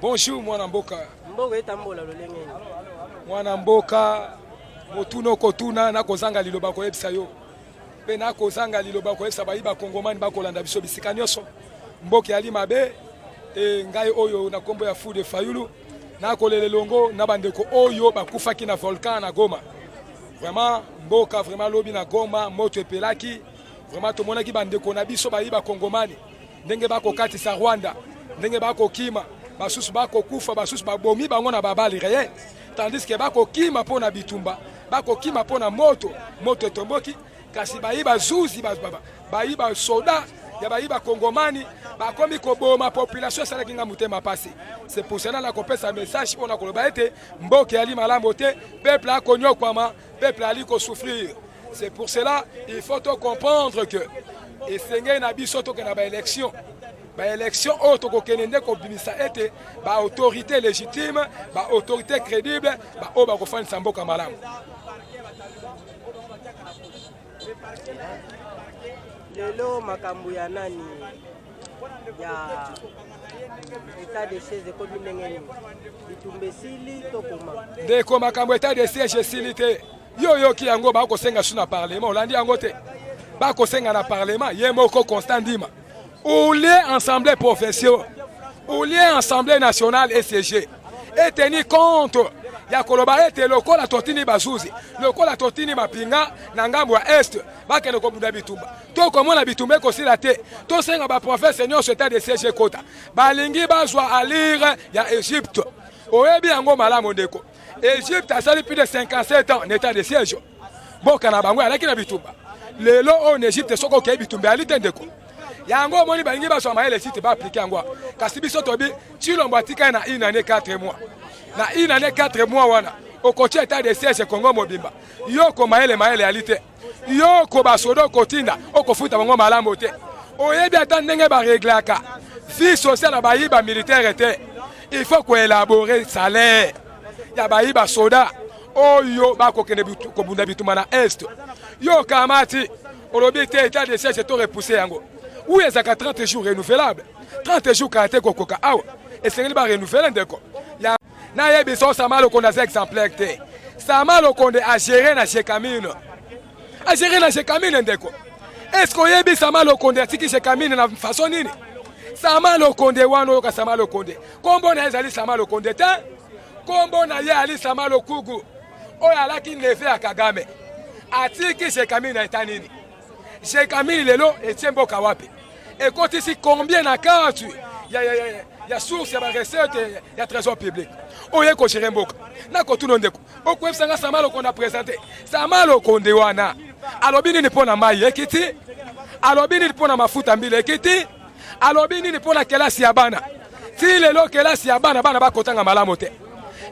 Bonjour mwana mboka. Mboka etambola lolenge. Mwana mboka motuna okotuna nakozanga liloba koyebisa yo. Pe nakozanga liloba koyebisa bayiba kongomani bakolanda biso bisika nyonso. Mboka yali mabe ngai oyo na kombo ya Fude Fayulu nakolele longo na bandeko oyo bakufaki na volcan na Goma. Vraiment mboka vraiment lobi na Goma moto epelaki. Vraiment to monaki bandeko na biso bayiba kongomani. Ndenge bakokatisa Rwanda, ndenge bakokima, basusu bakokufa, basusu babomi bango na babali réel. Tandis que bakokima pona bitumba, bakokima pona moto etomboki, kasi bayiba zuzi bayiba soda, ya bayiba kongomani, bakomi koboma population salaki nga mutema pasi. C'est pour cela na kopesa message pona koloba ete mboka yali malamu te, peuple akonyokwama, peuple ali ko souffrir. C'est pour cela il faut comprendre que et sengé na biso to na ba élection auto ko kenende ko bimisa ete ba autorité légitime, ba autorité crédible, ba o ba ko fanisa mboka malamu. Lelo makambo ya nani ya état de siège ko binengeni bitumbesili to koma ndeko makambo état de siège silité yo ki yango ba ko senga suna parlement olandi yango te ba ko senga na parlement yemoko Constant Ndima ou les assemblées professionnelles ou les assemblées nationales ECG et tenir compte ya koloba ete lokola totini bazuzi lokola totini mapinga na ngambo ya est bakene ko bunda bitumba to komona bitumba ko sila te to senga ba professeur nyonso état de siège kota balingi bazwa alire ya Égypte oyebi yango malamu ndeko Égypte a sali plus de 57 ans en état de siège boka na bango alaki na bitumba lelo en Égypte soko ke bitumba ali tendeko yango moni balingi bazwa maele site ba appliquer yango kasi biso tobi Tshilombo atika na une année 4 mois na une année 4 mois wana okotia état de siège Congo mobimba yoko maele alite yoko basodo kotinda okofuta bango malamu te oyebi ata ndenge ba reglaka vie sociale ba yiba militaire te il faut ko élaborer salaire ya ba yiba soda oyo bakokende kobunda bituma na est yo kamati olobi te état de siège to repousser yango où est-ce que 30 jours renouvelable 30 jours kate kokoka awa et c'est ba renouveler ndeko ya na yebiso samalo konda exemplaire te samalo konde a gérer na chekamine a gérer na chekamine ndeko est-ce que yebi samalo konde atiki chekamine na façon nini samalo konde wano ka samalo konde kombo na ezali samalo konde te kombo na ye ali samalo kugu oyo alaki neve ya Kagame atiki chekamine eta nini chekamine lelo etie mboka wapi ekotisi combien na carte ya source ya ba recette ya trésor public oye ko gérer mboka na ko tuno ndeko okwebisanga samalo konda présenter samalo konde wana alobi nini pona mai ekiti alobi nini pona mafuta mbile ekiti alobi nini pona kelasi ya bana ti lelo kelasi ya bana bakotanga malamu te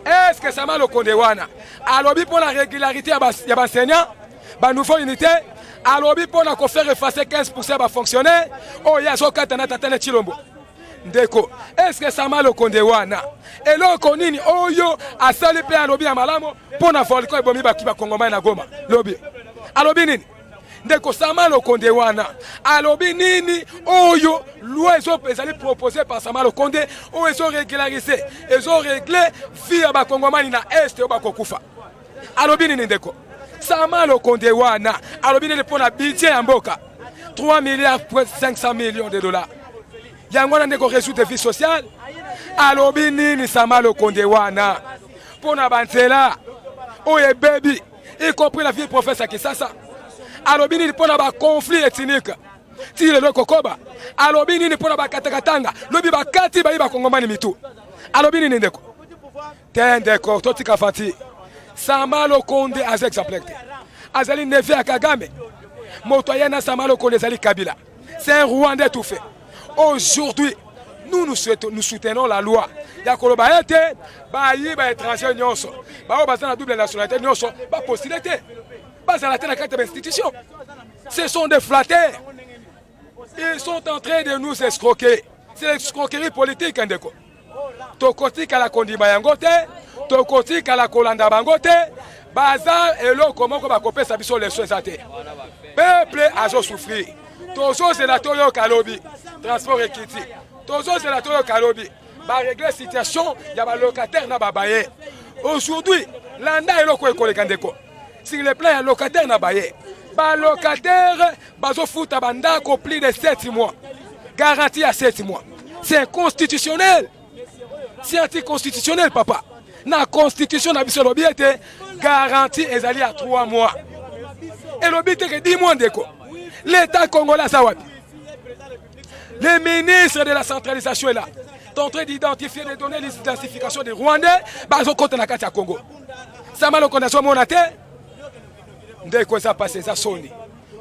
est-ce que samalo konde wana alobi pona régularité ya enseignant ba nouveau unité alobi pona ko faire effacer 15% ba fonctionnaire oyo azokata na tatane Tshilombo ndeko est-ce que samalo konde wana eloko nini oyo asali pe alobi ya malamu pona volcan ebomi bakiba kongomani na Goma lobi alobi nini ndeko samalo konde wana alobi nini oyo loi ezali proposé par samalo konde oyo ezo régulariser ezo régler vie ya bakongomani na est oyo bakokufa alobi nini ndeko samalo konde wana alobi nini pona budget ya mboka 3 milliards 500 millions de dollars yango na ndeko résoudre vie sociale alobi nini samalo konde wana pona banzela oye baby y compris la vie professeur Kisasa alobi nini pona ba conflit ethnique ti lelo kokoba alobi nini pona ba katakatanga lobi bakati ba kongomani mitu alobi nini ndeko tendeko totika fati samalo konde as exemplaire azali neve ya Kagame moto yana samalo konde azali Kabila c'est un Rwandais tout fait. Aujourd'hui, nous soutenons la loi. Ya koloba ete ba yiba étranger nyonso. Ba o bazana double nationalité nyonso ba possibilité. Ba za la tête na carte d'institution. Ce sont des flatteurs. Ils sont en train de nous escroquer. C'est l'escroquerie politique ndeko. Tokotika la kondima yango te, tokotika la kolanda bango te. Baza eloko moko ba kopesa biso les soins ate. Peuple azo souffrir. Tozo c'est la toyo kalobi transport ekiti tozo c'est la toyo kalobi va régler la situation, il y a des locataires na babaye. Aujourd'hui, l'anda est loko ekole kandeko. Sur le plan, il y a locataire na baye. Ba locataire, bazo fouta bandako plus de 7 mois. Garantie à 7 mois. C'est inconstitutionnel. C'est anticonstitutionnel, papa. La constitution n'a pas l'objet garantie et à 3 mois. Et l'objet est 10 mois de quoi. L'État congolais, ça va. Le ministre de la centralisation est là. Il est en train d'identifier, de donner l'identification des Rwandais. Ils ont compté dans le Congo. Ça m'a l'occasion de mon terre. Dès que ça passe, ça sonne.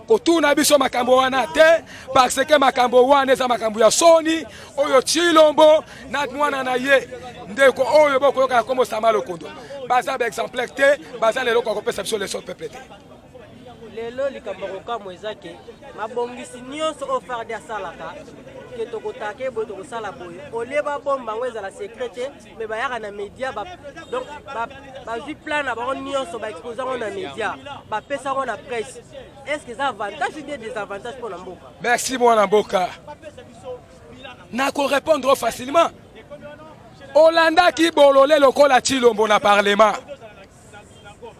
Quand tout n'a pas makambo wana te parce que makambo wana za makambo ya soni oyo chilombo na mwana na ye ndeko oyo boko yoka comme ça mal kondo baza ba exemplaire te baza lelo ko kopesa biso les autres peuple te lelo likambo ko mwezake mabongisi nyonso ofar de salaka ke to kotake bo to sala boye oleba bomba ngweza la secrétaire mais ba yaka na média ba donc ba ju plan na ba nyonso ba exposer on na média ba pesa on na presse. Est-ce que ça avantage ou des désavantages pour Namboka? Merci mon Namboka. N'a qu'à répondre facilement. Olanda qui bolole lokola Chilombo na parlement.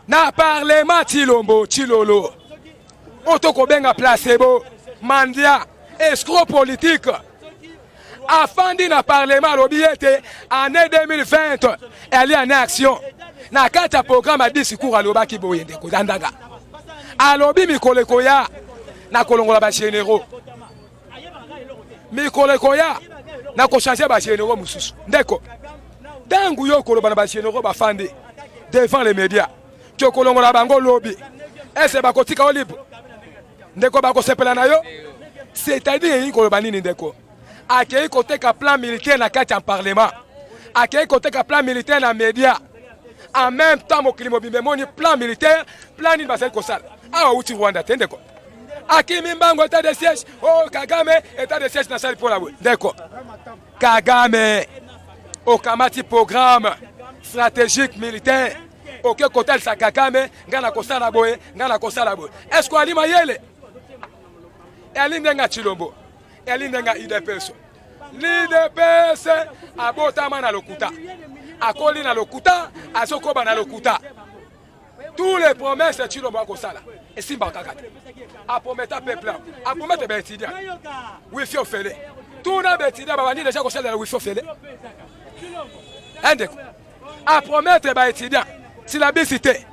Na parlement Chilombo, Chilolo. Otoko benga placebo, mandia, escroc politique. Afandi na parlement l'obiete année 2020, elle est en action. Na kata programme a discours à l'oba ki boyende ko dandaga. Alobi mikole koya na kolongola ba généraux. Mikole koya na ko changer ba généraux mususu. Ndeko. Dangu yo koloba na ba généraux ba fandi devant les médias. Ki kolongola bango lobby. Ese ba ko tika olibre. Ndeko ba ko sepela na yo. C'est-à-dire yi koloba nini ndeko. Akei côté ka plan militaire na kati en parlement. Akei côté ka plan militaire na médias. En même temps, mon climat bimemoni plan militaire, plan ni basel kosal. Ah outi Rwanda tende ko. Akimi mbango état de siège, oh Kagame état de siège na sali pour la boue. D'accord. Kagame au kamati programme stratégique militaire. Auquel côté sa Kagame ngana kosala boye, ngana kosala boye. Est-ce qu'on alima yele? Elindenga Chilombo. Elindenga IDPS. L'IDPS abotama na lokuta. Akoli na lokuta, azokoba na lokuta. Tous les promesses de Chilombo à Kosala. Et Simba Kakate. A promettre peuple, a promettre les étudiants. Wifi au félé. Tout le monde étudiant, va venir déjà Kosala la wifi au félé. A promettre les étudiants. Si la bisité.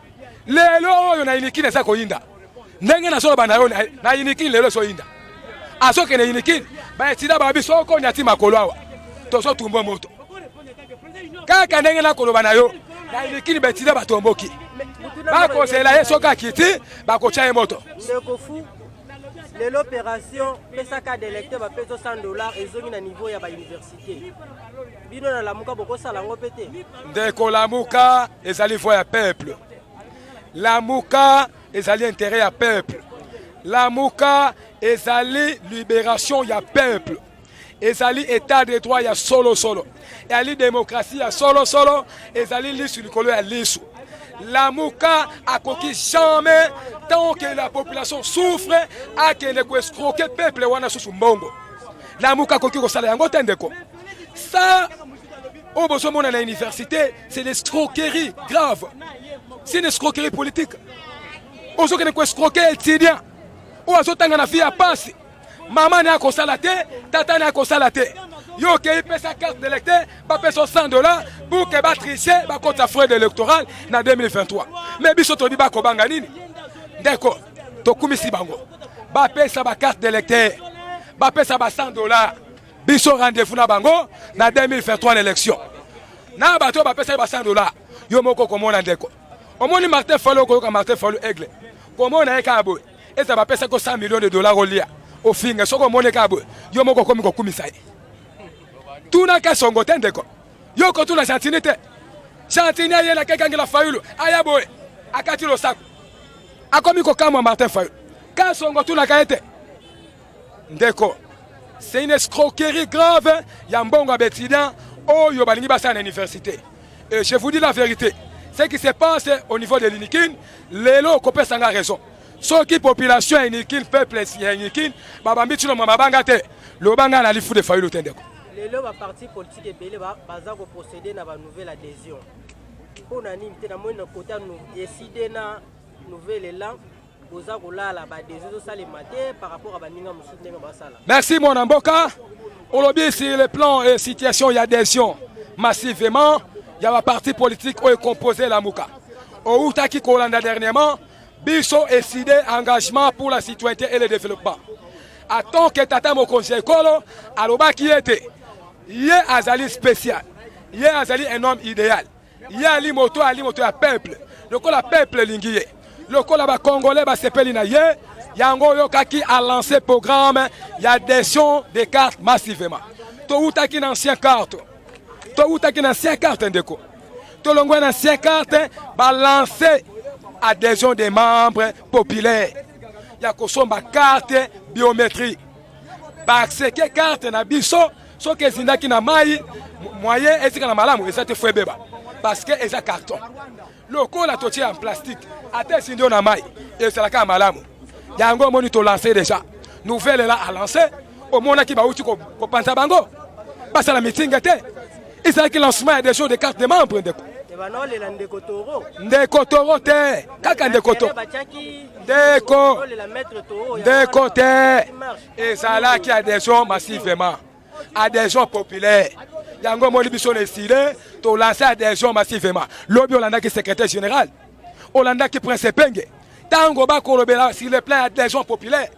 Les lois, on a iniki na sako inda. Nenge na solo banayo na iniki lelo so inda. Asoke na iniki, ba étudiant ba biso ko nyati makolo awa. Toso tumbo moto. Kaka ndenge na koloba na yo na ilikini betida batomboki bako sela yeso ka kiti bako chaye moto ndeko fu l'opération pesaka d'électeur ba peso $100 ezongi na niveau ya ba université bino na lamuka boko sala ngo pete ndeko lamuka ezali voix ya peuple lamuka ezali intérêt ya peuple lamuka ezali libération ya peuple ezali état de droit ya solo ezali démocratie ya solo ezali lisu likolo ya lisu lamuka akoki jamais tant que la population souffre akende ko escroquer peuple wana susu mbongo lamuka akoki kosala yango te ndeko ça au besoin na université c'est l'escroquerie grave c'est une escroquerie politique ozokende ko escroquer étudiant ou azotanga na vie ya pasi maman n'a qu'au salaté, tata n'a qu'au salaté. Yo qui paye sa carte d'électeur, va payer $100 pour que va tricher, va compter frais électoral en 2023. Mais biso to di ba ko banga nini? D'accord. To kumisi bango. Va payer sa carte d'électeur. Va payer sa $100. Biso rendez-vous na bango na 2023 l'élection. Na bato va payer sa $100. Yo moko komona ndeko. Omoni Martin Fayulu ko Martin Fayulu aigle. Komona ekabo. Et ça va payer $100 millions au lia. Au fin, soko mone kabo yo moko komi ko kumisa ye tuna ka songo tende ko yo ko tuna chantinite chantinia ye la kekangela Fayulu aya boy akati lo sako akomi ko kama Martin Fayulu ka songo tuna ka ete ndeko c'est une escroquerie grave ya mbongo bétidan oyo balingi basa na université et je vous dis la vérité ce qui se passe au niveau de l'Inikin lelo ko pesa nga raison. So qui population inikin peuple inikin babambi tino mabanga te lobanga na lifu de Fayulu tendeko lelo ba parti politique ebele baza ko procéder na ba nouvelle adhésion. Pour na nini te na moi na côté nous décider na nouvelle élan boza kolala ba adhésion ça les maté par rapport à baninga musu ndenge basala. Merci mon amboka. On lobby sur le plan et situation il y a adhésion massivement. Il y a un parti politique qui est composé la Mouka. Au Outaki Kolanda dernièrement, Bisso a décidé engagement pour la citoyenneté et le développement. À tant que Tata Mokonse Kolo, Aloba qui était, il y a Azali spécial, il y a Azali un homme idéal, il y a Ali Moto à peuple, le peuple linguier, le Congolais Sepelina Ye, Yango Yokaki a lancé programme, il y a adhésion des cartes massivement. To Outaki une ancienne carte. Tout une ancienne carte ndeko. Tout le monde une ancienne carte balancer adhésion des membres populaires. Il y a une carte biométrique. Parce que carte na biso, so que zindaki na mai moyen ezika na malamu ezate fwe beba. Parce que eza carton. Loko la totie en plastique. Ate sindo na mai ezalaka malamu. Yango moni to lancer déjà. Nouvelle là à lancer. Au mona ki ba uti ko panza bango. Basa la meeting était. Il s'agit de lancement des choses de cartes de membres. Ndeko Toro te. Kaka Ndeko Toro. Ndeko te. Et ça là qui a adhésion massivement. Adhésion populaire. Yango Moli Biso décidé de lancer adhésion massivement. Lobi Olanda qui est secrétaire général. Olanda qui est prince Penge. Tango ba kolobela sur le plan adhésion populaire.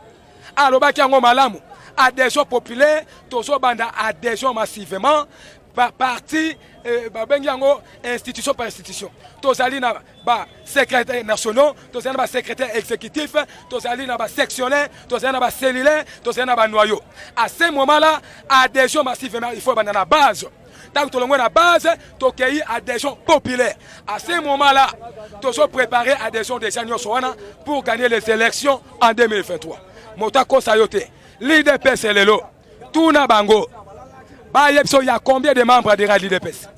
Aloba ki yango malamu. Adhésion populaire. Tozo banda adhésion massivement. Par parti, institution par institution. Tozali na ba secrétaire national, tozali na ba secrétaire exécutif, tozali na ba sectionnaire, tozali na ba cellulaire, tozali na ba noyau. À ce moment-là, adhésion massivement, il faut na base. Tant que tout le monde à base, tokei adhésion populaire. À ce moment-là, tozo préparer adhésion des gens pour gagner les élections en 2023. Motako Sayote, l'IDPS et l'élo, tout na bango. Il y a combien de membres adhérents à l'IDPS?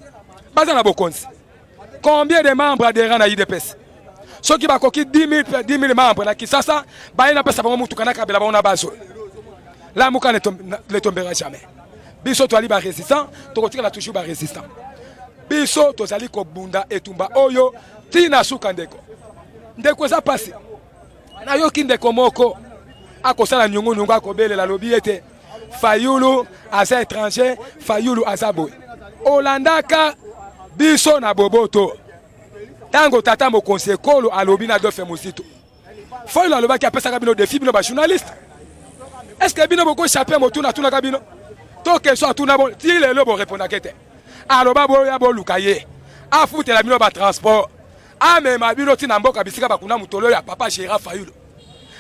Combien de membres adhérents à l'IDPS? Ceux qui ont 10 000 membres, qui ça, ils n'ont pas de la mouka ne tombera jamais. Biso to ali ba résistant, to kotika toujours ba résistant. Biso to zali ko bunda etumba oyo tina suka ndeko. Ndeko za passé. Na yo kindeko moko akosala nyungu akobele la lobi ete Fayulu asa étranger, Fayulu asa boy. Olandaka biso na boboto. Tango tata mo konsekolo alobi na dofe mosito. Fayulu aloba ki apesa kabino défi bino ba journaliste. Est-ce que bino boko échapper mo tuna kabino? To question tuna bon, ti le lobo répondre kete. Aloba boya bo lukaye. Afute la bino ba transport. Amema bino tina mboka bisika bakuna mutolo ya papa Gérard Fayulu.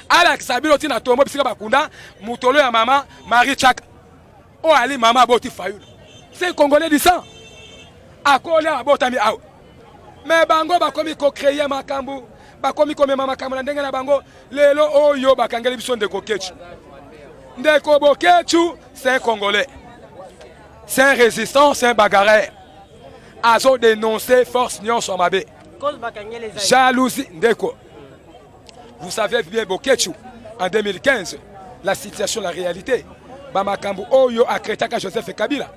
Alex Sabilo tina tombo bisika bakunda mutolo ya mama Marie Chaka. O ali mama boti Fayulu. C'est Congolais du sang. Akole abotami aw. Mais bango bakomi ko créer makambu, bakomi ko mema makambu ndenge na bango lelo oyo bakangeli biso ndeko Kechu. Ndeko Bokechu, c'est un Congolais. C'est un résistant, c'est un bagarreur. Azo dénoncé force Nyon Somabe. Jalousie ndeko. Vous savez bien Bokechu, en 2015, la situation, la réalité. Bamakambu Oyo a créé Joseph Kabila.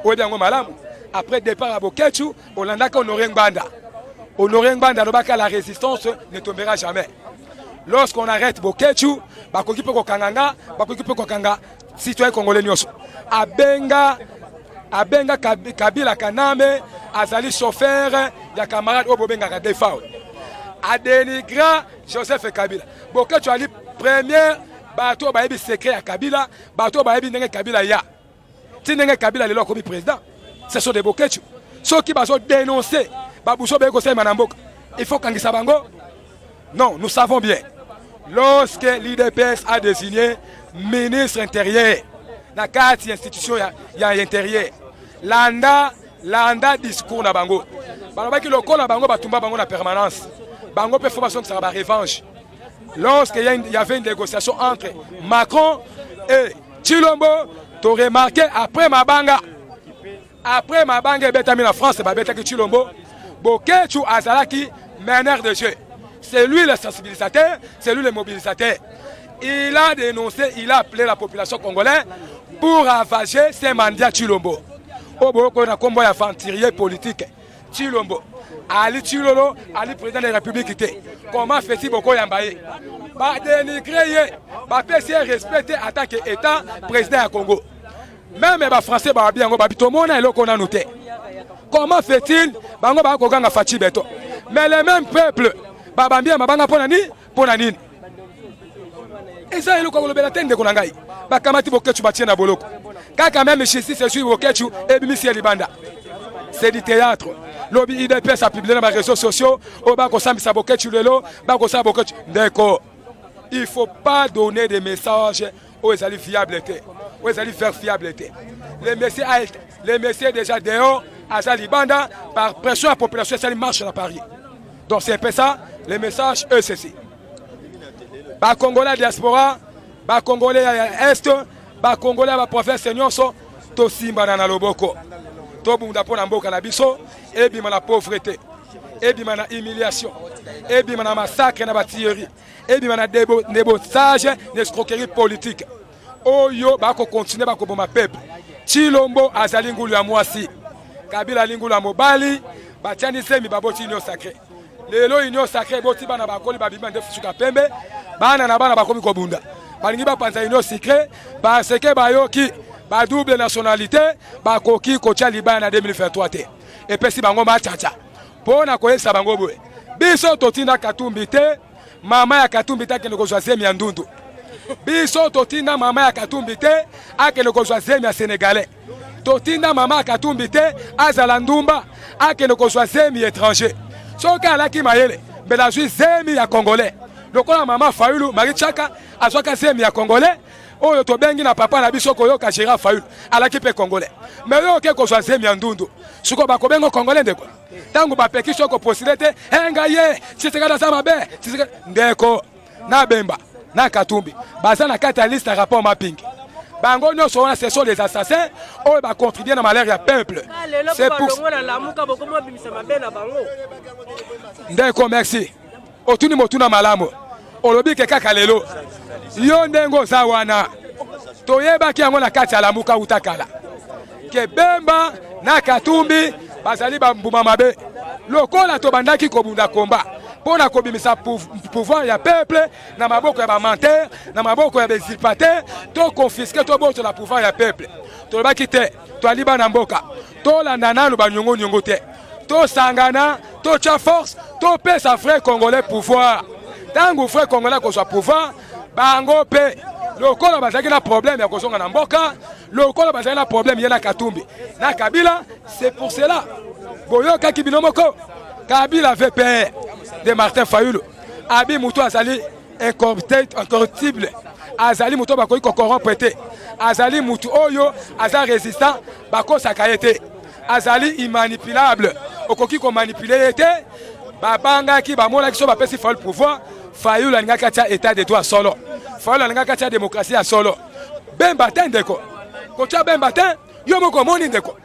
Oyango Malamu. Après départ à Bokechu, Olanda Honoré Ngbanda. Honoré Ngbanda, la résistance ne tombera jamais. Lorsqu'on arrête Bokechu, Bakoki Peko Kanganga, Bakoki Peko Kanga, citoyen congolais Nyoso. Abenga Kabila Kaname, Azali chauffeur, ya camarade Obobenga Kadefao. A dénigré Joseph Kabila. Bokechu ali première bateau baebi secret à Kabila, bateau baebi nenge Kabila ya. Si nenge Kabila le comme président, ce sont des Bokechu. Ceux qui vont dénoncer, babouso beko se manamboka. Il faut kangisa bango. Non, nous savons bien. Lorsque l'IDPS a désigné ministre intérieur, na kati institution ya intérieur, landa discours na bango. Balobaki loko na bango batumba bango na permanence. Bango peut formation que ça va revanche. Lorsqu'il y avait une négociation entre Macron et Chilombo, tu as remarqué après Mabanga et Betami la France, Betaki Chilombo, Bokechu Azalaki, meneur de jeu. C'est lui le sensibilisateur, c'est lui le mobilisateur. Il a dénoncé, il a appelé la population congolaise pour ravager ces mandats Tshilombo. Oboko na combo aventurier politique. Tshilombo. Ali Tshilolo, Ali président de la République. Comment fait-il beaucoup Yambaye? Ba dénigrer, ba PC respecter attaque État président du Congo. Même les Français ba bien ba bitomona eloko na noté. Comment fait-il bango ba kokanga fachi beto? Mais les mêmes peuples ba bambia mabanga pona nini? Et ça eloko ko lobela tende ko ngai. Ba kamati bokechu batie na boloko. Kaka même chez si c'est sur bokechu et bimisi libanda. C'est du théâtre. Lobby IDPS a publié dans les réseaux sociaux. Au bas, ça bokechu lelo, bas ça bokechu. D'accord. Il ne faut pas donner des messages aux alliés fiabilité, aux alliés faire fiabilité. Les messieurs déjà dehors, à Zalibanda, par pression à la population, ça marche à Paris. Donc c'est un peu ça, les messages, eux, c'est ci. Les Congolais diaspora, les Congolais Est, les Congolais de province Nyonso, to simba na loboko. To bunda pona mboka na biso, et bima na pauvreté, et bima na humiliation, et bima na massacre na batillerie. Et bien, on a des débauchage, des escroqueries politiques. Oh yo, bako continue bako bomba peuple. Tshilombo azali ngulu ya mwasi. Kabila lingulu ya mobali, batiani semi baboti union sacrée. Lelo union sacrée boti bana bakoli babima ndefusuka pembe, bana na bana bakomi kobunda. Balingi ba panza union sacrée parce que bayoki ba double nationalité, bakoki kotia libana 2023 te. Et pesi bango ma chacha. Pona koyesa bango boye. Biso totinda Katumbi te. Mama ya Katumbi te akende kozwa zemi ya ndundu. Biso totinda mama ya Katumbi te akende kozwa zemi ya Sénégalais. Totinda mama ya Katumbi te azala ndumba akende kozwa zemi étranger. Soki alaki mayele mbela azwi zemi ya Congolais. Lokola mama Fayulu Marie Tchaka azwaka zemi ya Congolais. Oyo tobengi na papa na biso koyoka Gérard Fayulu alaki pe Congolais. Mais yo ke kozwa zemi ya ndundu. Suko bakobengo Congolais ndeko. Tangu bapeki soko posilete enga ye Tshisekedi za mabe ndeko na Bemba na Katumbi baza na kata liste ya rapport mapping bango nyonso wana ce sont les assassins oyo ba contribuer na malheur ya peuple. C'est pour ndeko merci otuni motuna malamu olobi ke kaka lelo yo ndengo za wana toyebaki yango na kati ya lamuka utakala ke Bemba na Katumbi bazali bambuma mabe lokola to bandaki kobunda komba pona kobimisa pouvoir ya peuple na maboko ya ba menteur na maboko ya usurpateur to confisquer to boto la pouvoir ya peuple to baki te to aliba na mboka to landa nanu ba nyongo te to sangana to cha force to pesa frère congolais pouvoir tangu frère congolais ko soit pouvoir bango pe lokola bazaki na problème ya kozonga na mboka lokola bazaki na problème ya na Katumbi na Kabila. C'est pour cela boyoka kibinomoko Kabila VPR de Martin Fayulu abi mutu azali incorruptible azali mutu bakoki corrompre te azali mutu oyo aza résistant bakosaka ye te azali immanipulable okoki komanipule ye te babangaki bamonaki so bapesi Fayulu pouvoir Fayulu alingaki atia état de droit solo Fayulu alingaki atia démocratie ya solo Bemba te ndeko kotia Bemba te yo moko moni ndeko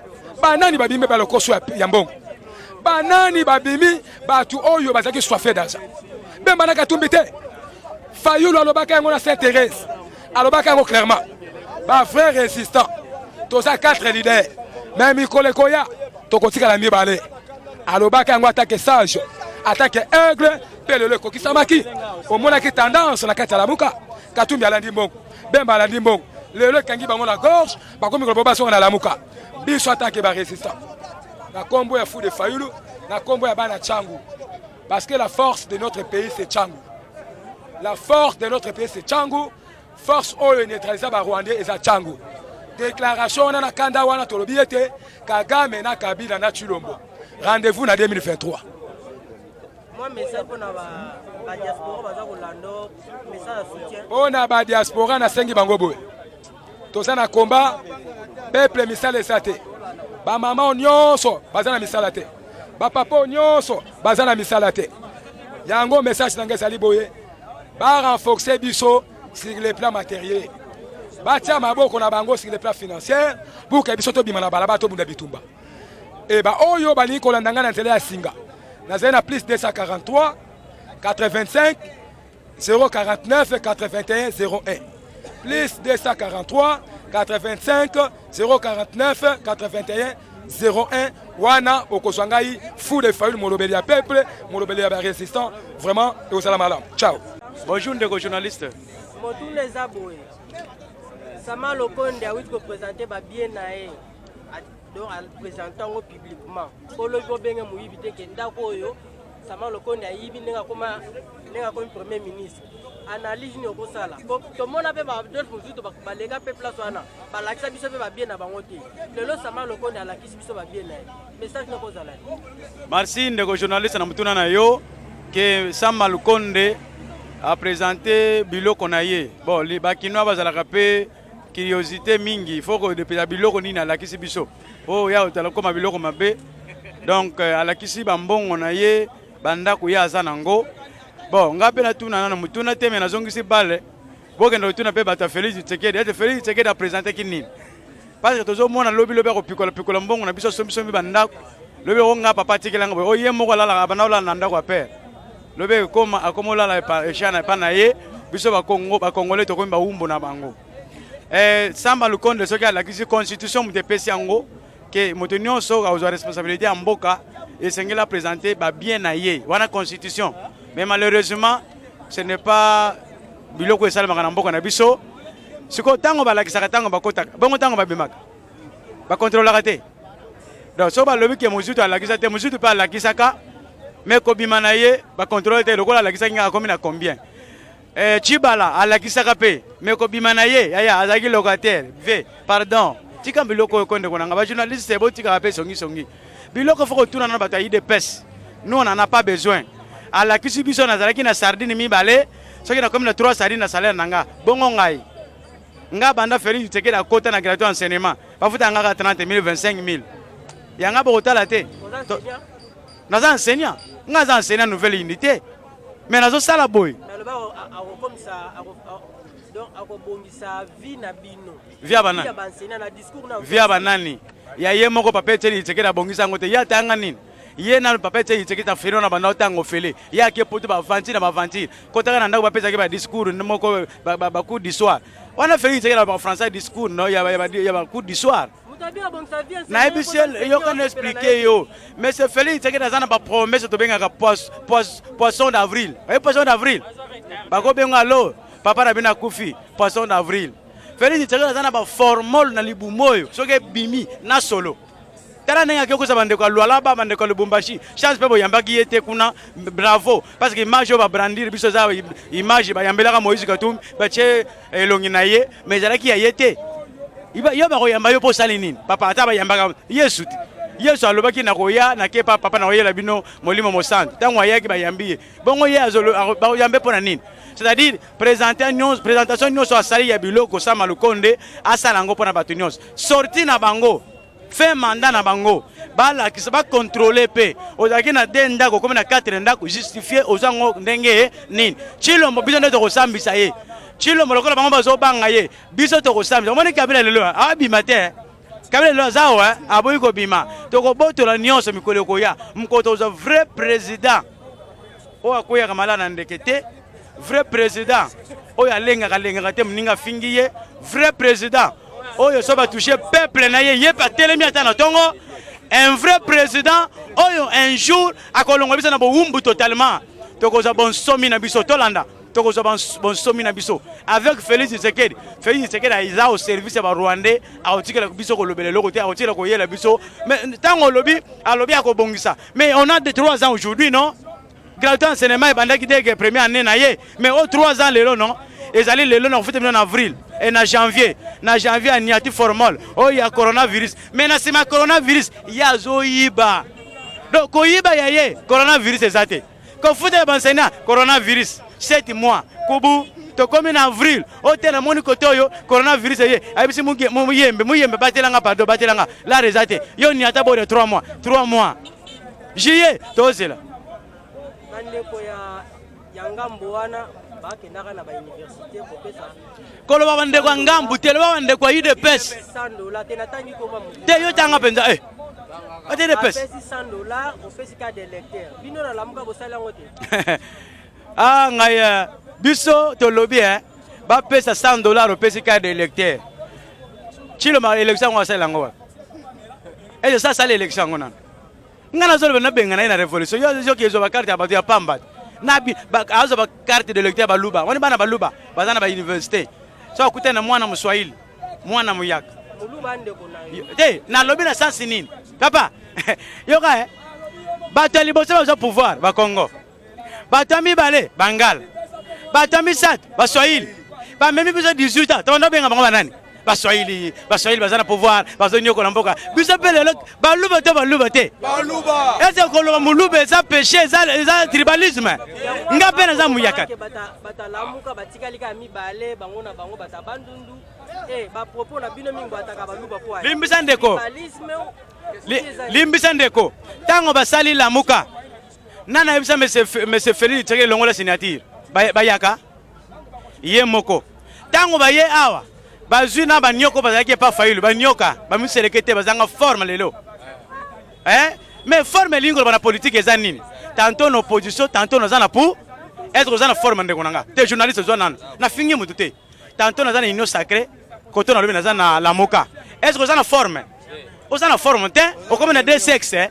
banani babimi balokoso ya mbongo banani babimi batu oyo bazaki soifé d'argent Bemba na Katumbi te Fayulu alobaka yango na Saint-Thérèse alobaka yango clairement ba frère résistant toza 4 leaders même mikolo koya tokotika la mibale alobaka yango attaque sage attaque aigle pe lelo kokisamaki omonaki tendance na kati ya lamuka Katumbi alandi mbongo Bemba alandi mbongo lelo kangi bango na gorge bakomi koloba songa na lamuka biso attaque ba résistant na combo ya fou de Fayulu na combo ya bana Tchangu parce que la force de notre pays c'est Tchangu. La force de notre pays c'est Tchangu. Force oyo neutraliser ba Rwandais et za Tchangu. Déclaration na kanda wana tolobi ete Kagame na Kabila na Tshilombo. Rendez-vous na 2023. Moi message pour na ba diaspora baza kolando message de soutien. Ona ba diaspora na sengi bango boye. Toza na combat peuple misala esate. Ba mama nyonso baza na misala te. Ba papa nyonso baza na misala te. Yango message nanga sali boye. Ba renforcer biso sur le plan matériel. Ba tia maboko na bango sur le plan financier pour que biso to bima na balaba to bunda bitumba. Et ba oyo bali ko landanga na tele ya singa. Na zena plus 243 85 049 81 01. Plus 243 85 049 81 01 wana okozwangai fou de faille molobeli ya peuple molobeli ya résistant vraiment et au salam alam ciao. Bonjour ndeko journaliste. Motuna eza boye Sama Lokonde a wiki koprésente ba bien na ye donc présentant au publiquement polo bo benge muyibi te ndako oyo Sama Lokonde a yibi nenga koma premier ministre analyse ni okosala to mona pe ba d'autres musutu ba lega pe place wana ba lakisa biso pe ba bien na bango te lelo Sama Lokonde ala kisi biso ba bien na message na kozala. Merci ndeko journaliste na mutuna na yo que Sama Lokonde a présenté biloko na ye bon les bakinois bazalaka pe curiosité mingi il faut que depuis biloko nini alakisi biso oh ya otala koma biloko mabe donc alakisi bambongo na ye bandako ya aza nango bon ngape na tuna na mutuna te me nazongisi bale bokenda tuna pe bata Félix Tshisekedi ete Félix Tshisekedi a présenté kinini parce que tozo mona lobi ko pikola mbongo na biso sombi bandako lobi onga papa tikelanga boy oye moko lala bana ola na ndako aper lobi koma akomola la pa echana pa na ye biso ba Congo ba Congolais to komba umbo na bango Sama Lokonde soki alakisi constitution mutepesi yango que moto nyonso a responsabilité en mboka et sengela présenter ba bien na ye wana constitution mais malheureusement ce n'est pas biloko esala makana mboka na biso siko tango balakisaka tango bakota bongo tango babimaka ba contrôler te donc so ba lobi ke muzutu alakisa te muzutu pa alakisaka mais ko bima na ye ba contrôler te lokola alakisa kinga komi na combien Chibala alakisaka pe mais ko bima na ye aya azaki locataire v pardon tika biloko konde konanga ba journaliste bo tika pe songi biloko faut retourner na bataille de pes nous on en a pas besoin alakisi biso na zalaki na sardine mibale soki na comme na 3 sardines na salaire nanga bongo ngai nga banda Félix Tshisekedi na kota na gratuit enseignement bafuta nga 30 000 25 000 yanga bokotala te naza enseignant nga za enseignant nouvelle unité mais nazo sala boy via banani ya ye moko papa Tshisekedi Tshisekedi abongisa ngote ya tanga nini ye na papa Tshisekedi ta fero na bana otango fele ya ke poto ba vanti na ba vanti kotaka na ndako ba pesa ke ba discours moko ba coup d'histoire wana Félix Tshisekedi ba français discours no ya ba coup d'histoire na ebisiel yo kan expliquer yo mais c'est Félix Tshisekedi azana ba promesse to benga ka poisson d'avril poisson d'avril ba ko benga lo papa na bina kufi poisson d'avril Félix Tshisekedi azana ba formol na libumoyo soke bimi na solo tala nenga ke ko sabande ko lwala ba bande ko Lubumbashi chance pe bo yambaki yete kuna bravo parce que image ba brandir biso za image ba yambela ka Moïse Katumbi ba che elongi na ye mais zalaki ya yete yo ba ko yamba yo po salinini papa ata ba yamba Yesu alobaki na koya na ke papa na oyela bino molimo mosante tango ayaki ba yambiye bongo ye azolo ba yambe pona nini c'est-à-dire présentation nyonso asali ya biloko Sama Lokonde asala ngo pona bato nyonso sorti na bango fait mandat na bango bala ki ba contrôler pe ozaki na denda ko comme na 4 ndako justifier ozango ndenge nini Chilombo biso ndeto ko sambisa ye Chilombo lokola bango bazo banga ye biso to ko sambisa omoni Kabila lelo abima te Kabila lelo zawa aboyi ko bima to ko botola nyonso mikolo ko ya mkoto za vrai président o akoya kamala na ndekete vrai président oyo alenga te mninga fingiye vrai président oyo soba toucher peuple na ye pa telemi atana tongo un vrai président oyo un jour akolongo biso na boumbu totalement tokoza bon somi na biso tolanda tokoza bon somi na biso avec Félix Tshisekedi aiza au service ba Rwandais aotikela biso ko lobele loko te aotikela ko yela biso mais tango alobi akobongisa mais on a de 3 ans aujourd'hui non gratuit enseignement bandaki dès que première année na ye mais au 3 ans lelo non ezali lelo na fute en avril et na janvier a niati formal oh ya coronavirus mais na sima coronavirus ya zoyiba donc koyiba ya ye coronavirus ezate ko fute enseignant coronavirus 7 mois kubu to comme en avril au tena moni kotoyo coronavirus ye ayibisi muyembe batelanga pardon batelanga la rezate yo niata bo de 3 mois juillet tozela ndeko ya ngambo wana bakendaka na ba université kopesa koloba bandeko ngambu tele ba bandeko UDPS $100 tena tangi koma mu te yo tanga penza ate UDPS $100 opesi ka de lecteur bino na lamuka bosala ngote ngaya biso to lobi ba pesa $100 opesi ka de lecteur chilo ma élection wa sala ngo et ça l'élection ngona ngana zo na benga na révolution yo kezo ba carte abatu ya pamba na bi azo ba carte d'électeur ba luba wani bana ba luba bazana ba université so akutana mwana mswahili mwana muyaka muluba ndeko na te na lobi na sens nini papa yoka bato liboso bazo pouvoir ba Congo bato mibale Bangal bato misat ba Swahili ba memi biso 18 ans to ndo benga bango banani ba Swahili bazana pouvoir bazo nyoko na mboka biso pele ba luba te baluba est-ce que le muluba ça péché ça tribalisme ngape na za muyaka bata lamuka batikali ka mibale bango na bango bata bandundu ba propos na bino mingi bataka baluba po limbisa ndeko limbisa ndeko tango basali lamuka nana yebisa monsieur Félix teke longola signature bayaka ye moko tango baye awa bazwi na banyoko bazalaki pa fayulu banyoka bamiselekete bazanga forme lelo mais forme lingo bana politique eza nini tantôt na opposition tantôt na zana pour être zana forme ndeko nanga te journaliste zo nana na fingi mutu te tantôt na zana union sacrée koto na lobi na zana lamuka est-ce que zana forme ozana forme te okomi na deux sexes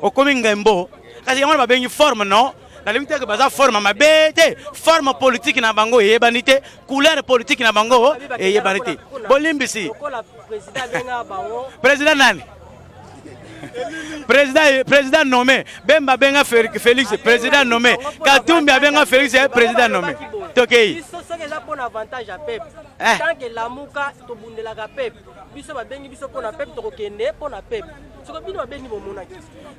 okomi ngembo kasi yango ba bengi forme non na limite que baza forme mabe te forme politique na bango eyebani te couleur politique na bango eyebani te bolimbisi président nani président nommé Bemba benga Félix président nommé Katumbi benga Félix président nommé tokei ce que ça pour avantage à peuple tant que lamuka to bundela ka peuple biso ba bengi biso pona peuple to kende pona peuple soko bino ba bengi bomona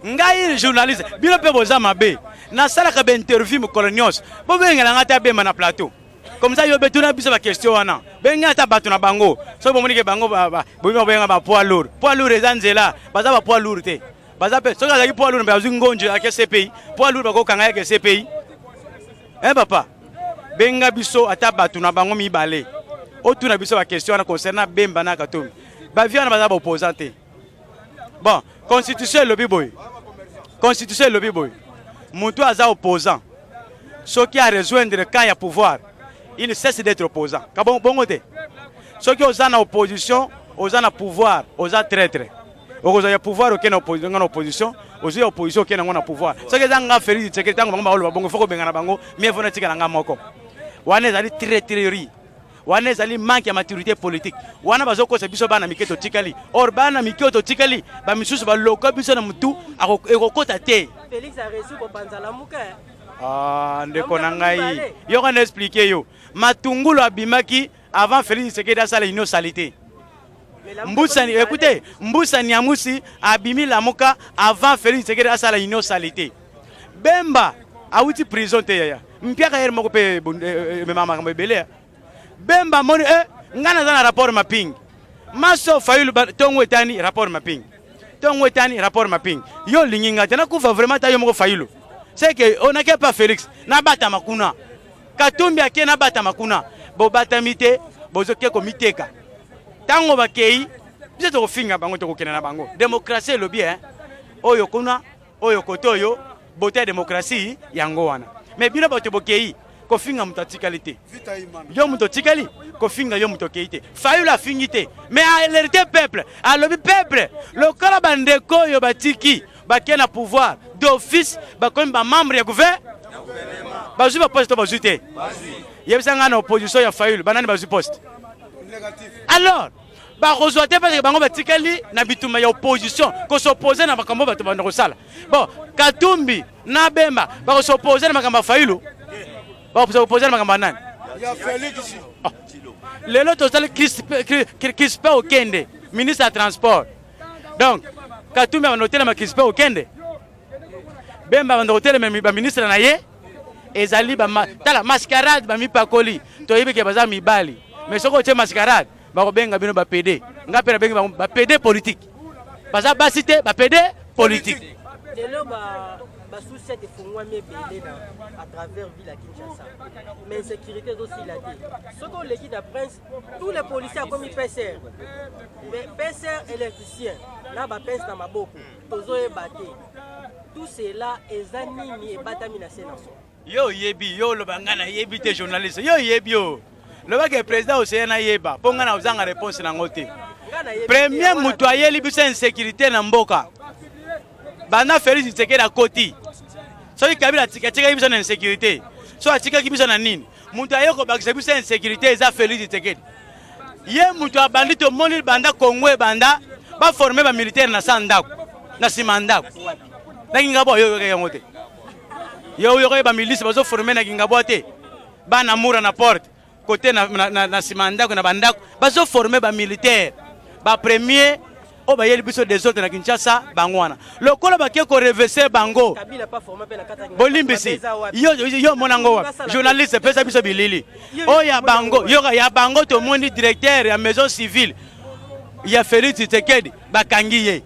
ngai journaliste bino pe boza mabe na sala ka be interview mo colonios bo benga ngata be na plateau comme ça yo betuna biso ba question wana benga ta batu na bango so bo monike bango bo benga ba poids lourd ezanzela baza ba poids lourd te baza pe so ka poids lourd ba ngonjo ake CPI poids lourd ba ko kanga yake CPI papa benga biso ata batu na bango mibale otuna biso ba question na concernant Bemba na Katumbi ba viana baza ba opposant. Bon, constitution lobby boy mutu aza opposant ceux qui a rejoindre le camp ya pouvoir il cesse d'être opposant ka bongo te ceux qui oza na opposition oza na pouvoir oza traître oza ya pouvoir okena opposition oza ya opposition okena ngona pouvoir ceux qui zanga Félix Tshisekedi tango bango ba bongo foko benga na bango mais vona tika nga moko wana ezali traîtrerie wana ezali manque ya maturité politique wana bazokosa biso bana miketo tikali or bana miketo tikali ba misusu ba loko biso na mutu ekokota te Félix a reçu pour panzala muka ndeko na ngai yo kana expliquer yo matungulu abimaki avant Félix Tshisekedi asala union salité mbusani écoutez mbusani amusi abimi la muka avant Félix Tshisekedi asala union salité Bemba awuti prison te ya mpiaka yer moko pe mama kambele Bemba moni ngana zana rapport mapping maso fayulu tongo etani rapport mapping yo linginga tena kufa vraiment ta yo moko fayulu c'est que on n'a pas Félix na bata makuna Katumbi ake na bata makuna bo batamite bozoke ko miteka tango bakei biso to finga bango to kokena na bango démocratie lobby oyo kuna oyo kotoyo bote démocratie yango wana mais bino bato bokei ko finga mutatikalité yo mutotikali ko finga yo mutokeite fayulu afingite mais alerté peuple a lobby peuple le kala bandeko yo batiki bakena pouvoir d'office bakomi ba membre ya gouvernement bazu ba poste bazu te yebisanga na opposition ya fayulu banani bazu poste alors ba rejoindre parce que bango batikali na bituma ya opposition ko s'opposer na bakambo bato bana kosala bon Katumbi na Bemba ba s'opposer na makambo fayulu ba s'opposer na makambo nani ya Félix lelo tozali Crispin Okende ministre ya transport donc Katumbi va noter ma Crispin Okende Bemba va noter ba ministre na ye ezali ba tala mascarade ba mi pakoli to yebeke baza mibali mais soko te mascarade ba ko benga bino ba PD ngape na benga ba PD politique baza basité ba PD politique lelo ba souci de fungwa mebele à travers ville à Kinshasa mais sécurité aussi la dit ce qu'on l'équipe de prince tous les policiers comme PCR mais PCR électricien na ba pince na maboko tozo e baté tout cela ezanimi e batami na sénation yo yebi yo lo bangana yebi te journaliste yo yebi yo le ba que président océana yeba ponga na uzanga réponse na ngote premier mutu ayeli biso insécurité na mboka banda Félix Tshisekedi akoti soki Kabila atikaki biso na insécurité so atikaki biso na nini mutu aye kobakisa biso insécurité eza Félix Tshisekedi ye mutu abandi tomoni banda Congo ebanda baforme bamilitaire na sa ndako na nsima ndako na Kingabwa yo yango te yo bamilisi bazoforme na Kingabwa te bana mura na porte côté na nsima ndako na bandako bazoforme bamilitaire bapremier o bayeli biso des autres na Kinshasa bangwana lokola bakie ko reverser bango bolimbisi yo monango journaliste pesa biso bilili o ya bango ya bango to moni directeur ya maison civile ya Félix Tshisekedi bakangi ye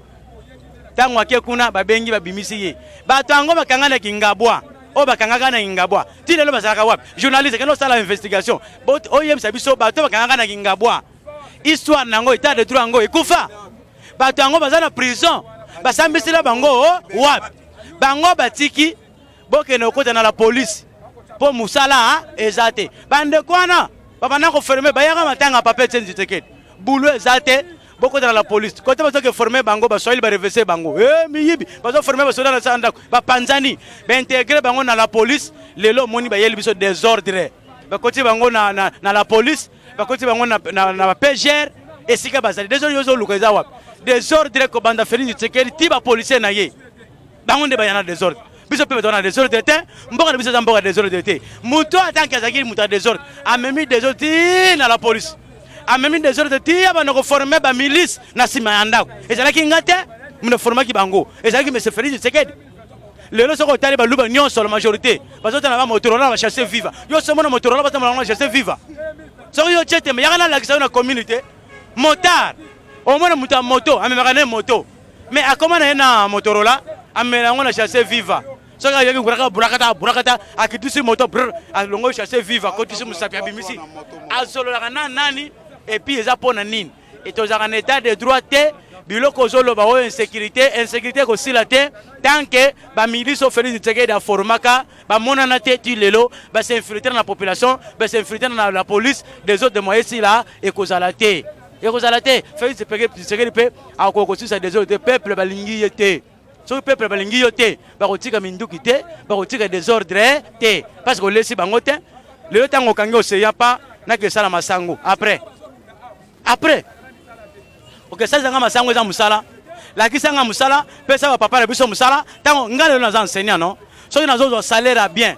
tango akie kuna babengi babimisi ye bato ango bakanga na Kingabwa o bakanga na Kingabwa ti lelo bazalaka wapi journaliste keno sala investigation o yebisa biso bato bakanga na Kingabwa histoire nango état de droit ngo ekufa bato yango baza na prison basambisila bango wapi bango batiki bokende okota na la police po musala eza te bandeko wana babanda koferme bayaka matanga papier Félix Tshisekedi bulu eza te bokota na la police kote bazoke forme bango baswahili bareverse bango miyibi bazoforme basoda na sandako bapanzani baintegre bango na la police lelo moni bayeli biso désordre bakoti bango na la police bakoti bango na PGR esika bazali désordre yozo luka eza wapi désordre ko banda Félix Tshisekedi ti ba policier na ye bango nde bayana désordre biso pe betona désordre te mboka na biso za mboka désordre te muto atanki azaki muta désordre amemi désordre ti na la police amemi désordre ti abana ko former ba milice na sima ya ndako ezalaki ngate muna formaki bango ezalaki monsieur Félix Tshisekedi lelo soko tali ba luba nyonso la majorité bazota na ba Motorola ba chasser viva yo somo na Motorola ba tamala na chasser viva soko yo chete me yakana la kisa na communauté motard au moins muta moto amemaka moto mais akoma na Motorola amela ngona chasser viva so ka yaki burakata akitusi moto alongo chasser viva ko tisi musapia bimisi azolo la nani et puis eza pona nini et tozaka en état de droit te biloko zolo ba insécurité ko sila te tant que ba milice Félix Tshisekedi da formaka ba monana te ti lelo ba s'infiltrer na population ba s'infiltrer na la police des autres moyens là et kozala te Félix Tshisekedi pe akokosisa des autres peuple balingi yete so peuple balingi yote bakotika minduki te bakotika désordre te parce que lesi bango te le tango kangi oseya pa na ke sala masango après ok ça zanga masango za musala la kisanga musala pesa ba papa na biso musala tango ngale na za enseignant non so ina zo salaire bien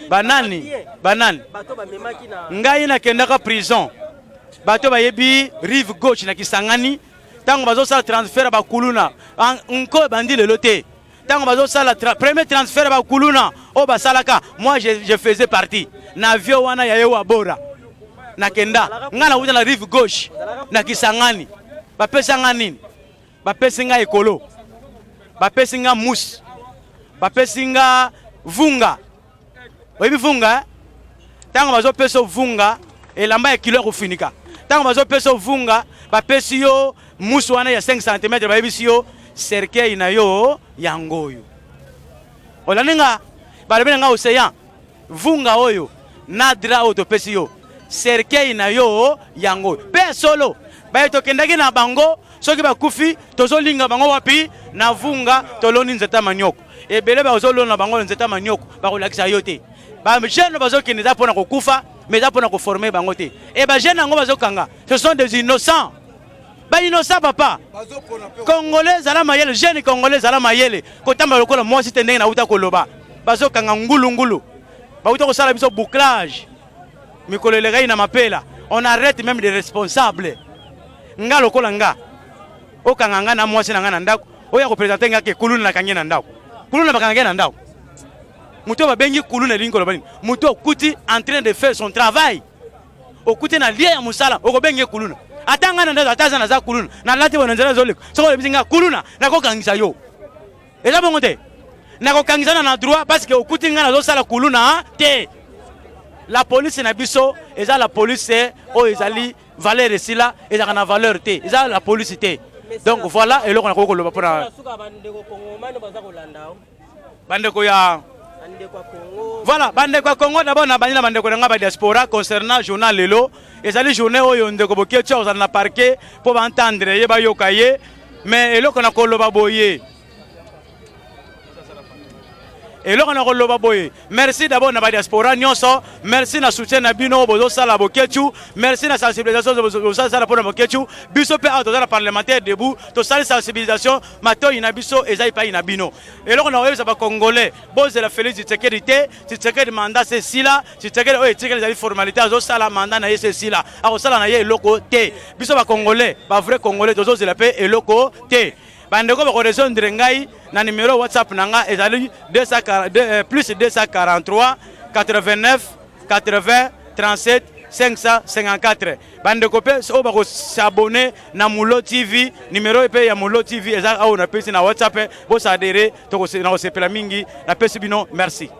banani ngai na kendaka prison bato bayebi rive gauche na Kisangani tango bazo sala transfert ba kuluna nko bandi lelo te tango bazo sala premier transfert ba kuluna o basalaka moi je faisais partie na avion wana ya yewa bora na kenda ngana wuta na rive gauche na Kisangani bapesa nini bapesi nga ekolo bapesi nga mousse bapesi nga vunga oyebi vunga tango bazo peso vunga elamba ya kilo kufinika tango bazo peso vunga bapesi yo mousse wana ya 5 cm bayebisi yo cercueil na yo yangoyo olaninga balebena nga océan vunga oyo na dra oyo topesi yo cercueil na yo yangoyo pe solo baye tokendaki na bango soki bakufi tozolinga bango wapi na vunga toloni nzeta manioko ebele bazolona bango nzeta manioko bakolakisa yo te ba jeune bazokende eza mpona kokufa mais eza mpona koforme bango te e ba jeune yango bazokanga ce sont des innocents ba innocent papa congolais ezala mayele jeune congolais ezala mayele kotamba lokola mwasi te ndenge nauta koloba bazokanga ngulungulu bauta kosala biso bouclage mikolo elekai na mapela on arrête même des responsables nga lokola nga okanga nga na mwasi na nga na ndako oya ko présenter nga ke kuluna na kangi na ndako kuluna bakanga na ndako muto babengi kuluna lingo lo bani muto okuti en train de faire son travail okuti na lia ya musala okobengi kuluna atanga na ndako ataza na za kuluna na lati bona nzela zoliko soko le bizinga kuluna na ko kangisa yo eza bongo te na ko kangisa na droit parce que okuti nga na zo sala kuluna te la police na biso eza la police o ezali valeur sila eza na valeur te eza la police te donc voilà et là on a ko loba pour bandeko ya Voilà, bande kwa Congo d'abord na bandi na bande kwa nga diaspora concernant journal lelo ezali journée oyo ndeko bokecho ozana na parquet pour entendre ye ba yokaye mais eloko na koloba boye. Et là on a relevé boye. Merci d'abord na ba diaspora nyonso, merci na soutien na bino bozo sala bokechu, merci na sensibilisation bozo sala pour na bokechu, biso pe auto na parlementaire debout, to sala sensibilisation, mato ina biso ezai pa ina bino. Et là on a revu ba congolais, boze la Félix Tshisekedi, Tshisekedi mandat c'est sila, Tshisekedi o Tshisekedi les formalités azo sala mandat na yese sila, azo sala na ye eloko te. Biso ba congolais, ba vrai congolais tozo la paix eloko te. Bandeko ba correction ngai na numéro WhatsApp nanga ezali plus 243 89 80 37 554. Bandeko pe so ba ko s'abonner na Mulo TV, numéro pe ya Mulo TV ezali au na pesi na WhatsApp bo sa adhérer to ko na ko sepela mingi na pesi bino merci.